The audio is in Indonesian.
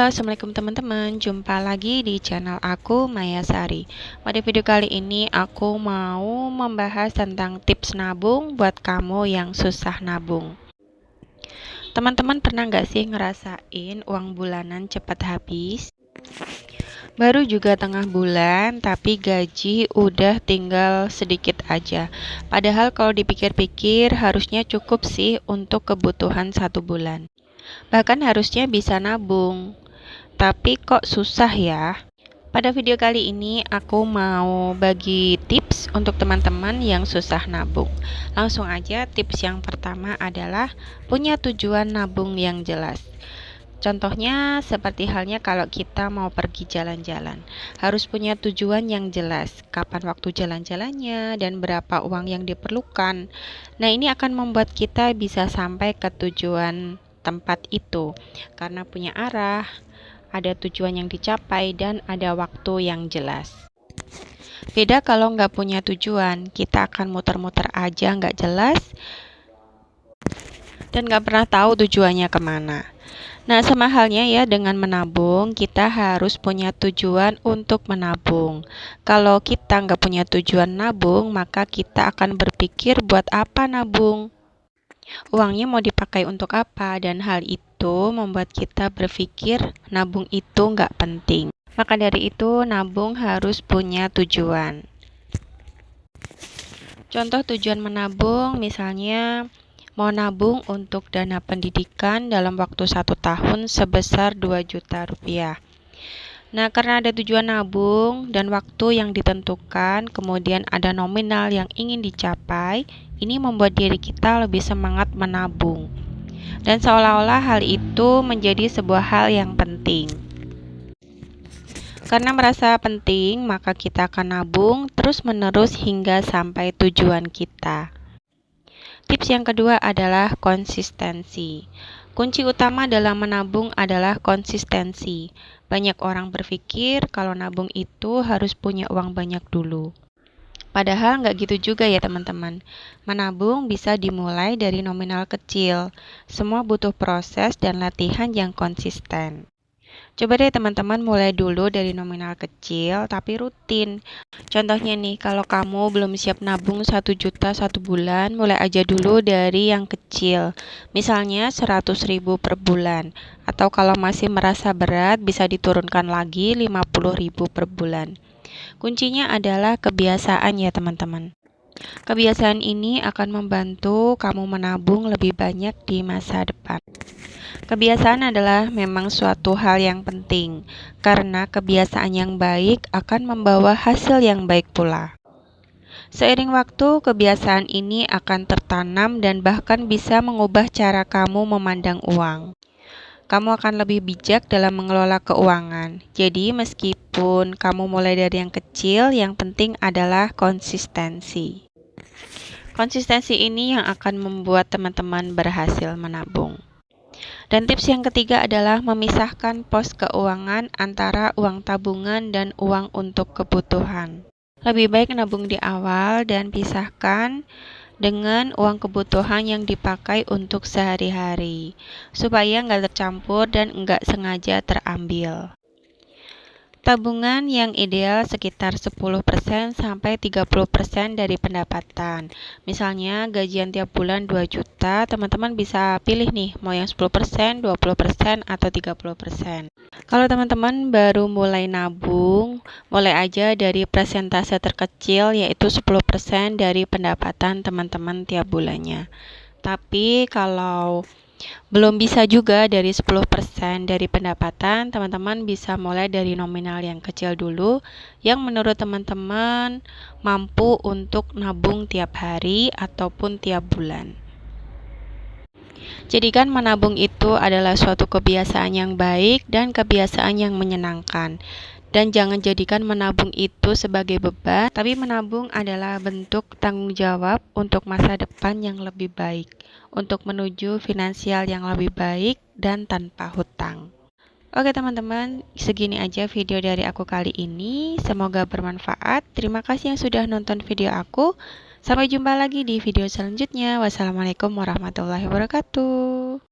Halo, assalamualaikum teman-teman. Jumpa lagi di channel aku, Maya Sari. Pada video kali ini aku mau membahas tentang tips nabung buat kamu yang susah nabung. Teman-teman pernah nggak sih ngerasain uang bulanan cepat habis? Baru juga tengah bulan, tapi gaji udah tinggal sedikit aja. Padahal kalau dipikir-pikir harusnya cukup sih untuk kebutuhan 1 bulan. Bahkan harusnya bisa nabung. Tapi kok susah ya? Pada video kali ini aku mau bagi tips untuk teman-teman yang susah nabung. Langsung aja, tips yang pertama adalah punya tujuan nabung yang jelas. Contohnya seperti halnya kalau kita mau pergi jalan-jalan. Harus punya tujuan yang jelas, kapan waktu jalan-jalannya dan berapa uang yang diperlukan. Nah, ini akan membuat kita bisa sampai ke tujuan tempat itu karena punya arah, ada tujuan yang dicapai, dan ada waktu yang jelas. Beda kalau nggak punya tujuan, kita akan muter-muter aja nggak jelas dan nggak pernah tahu tujuannya kemana. Nah, sama halnya ya dengan menabung, kita harus punya tujuan untuk menabung. Kalau kita nggak punya tujuan nabung, maka kita akan berpikir buat apa nabung? Uangnya mau dipakai untuk apa? Dan hal itu membuat kita berpikir nabung itu nggak penting. Maka dari itu, nabung harus punya tujuan. Contoh tujuan menabung, misalnya mau nabung untuk dana pendidikan dalam waktu 1 tahun sebesar 2 juta rupiah. Nah, karena ada tujuan nabung dan waktu yang ditentukan, kemudian ada nominal yang ingin dicapai, ini membuat diri kita lebih semangat menabung. Dan seolah-olah hal itu menjadi sebuah hal yang penting. Karena merasa penting, maka kita akan nabung terus-menerus hingga sampai tujuan kita. Tips yang kedua adalah konsistensi. Kunci utama dalam menabung adalah konsistensi. Banyak orang berpikir kalau nabung itu harus punya uang banyak dulu. Padahal nggak gitu juga ya teman-teman. Menabung bisa dimulai dari nominal kecil. Semua butuh proses dan latihan yang konsisten. Coba deh teman-teman mulai dulu dari nominal kecil tapi rutin. Contohnya nih, kalau kamu belum siap nabung 1 juta 1 bulan, mulai aja dulu dari yang kecil. Misalnya 100.000 per bulan. Atau kalau masih merasa berat, bisa diturunkan lagi 50.000 per bulan. Kuncinya adalah kebiasaan ya teman-teman. Kebiasaan ini akan membantu kamu menabung lebih banyak di masa depan. Kebiasaan adalah memang suatu hal yang penting, karena kebiasaan yang baik akan membawa hasil yang baik pula. Seiring waktu, kebiasaan ini akan tertanam dan bahkan bisa mengubah cara kamu memandang uang. Kamu akan lebih bijak dalam mengelola keuangan. Jadi, meskipun kamu mulai dari yang kecil, yang penting adalah konsistensi. Konsistensi ini yang akan membuat teman-teman berhasil menabung. Dan tips yang ketiga adalah memisahkan pos keuangan antara uang tabungan dan uang untuk kebutuhan. Lebih baik nabung di awal dan pisahkan dengan uang kebutuhan yang dipakai untuk sehari-hari, supaya nggak tercampur dan nggak sengaja terambil. Tabungan yang ideal sekitar 10% sampai 30% dari pendapatan. Misalnya gajian tiap bulan 2 juta, teman-teman bisa pilih nih mau yang 10%, 20% atau 30%. Kalau teman-teman baru mulai nabung, mulai aja dari persentase terkecil yaitu 10% dari pendapatan teman-teman tiap bulannya. Tapi kalau belum bisa juga dari 10% dari pendapatan, teman-teman bisa mulai dari nominal yang kecil dulu yang menurut teman-teman mampu untuk nabung tiap hari ataupun tiap bulan. Jadikan menabung itu adalah suatu kebiasaan yang baik dan kebiasaan yang menyenangkan. Dan jangan jadikan menabung itu sebagai beban, tapi menabung adalah bentuk tanggung jawab untuk masa depan yang lebih baik, untuk menuju finansial yang lebih baik dan tanpa hutang. Oke teman-teman, segini aja video dari aku kali ini. Semoga bermanfaat. Terima kasih yang sudah nonton video aku. Sampai jumpa lagi di video selanjutnya. Wassalamualaikum warahmatullahi wabarakatuh.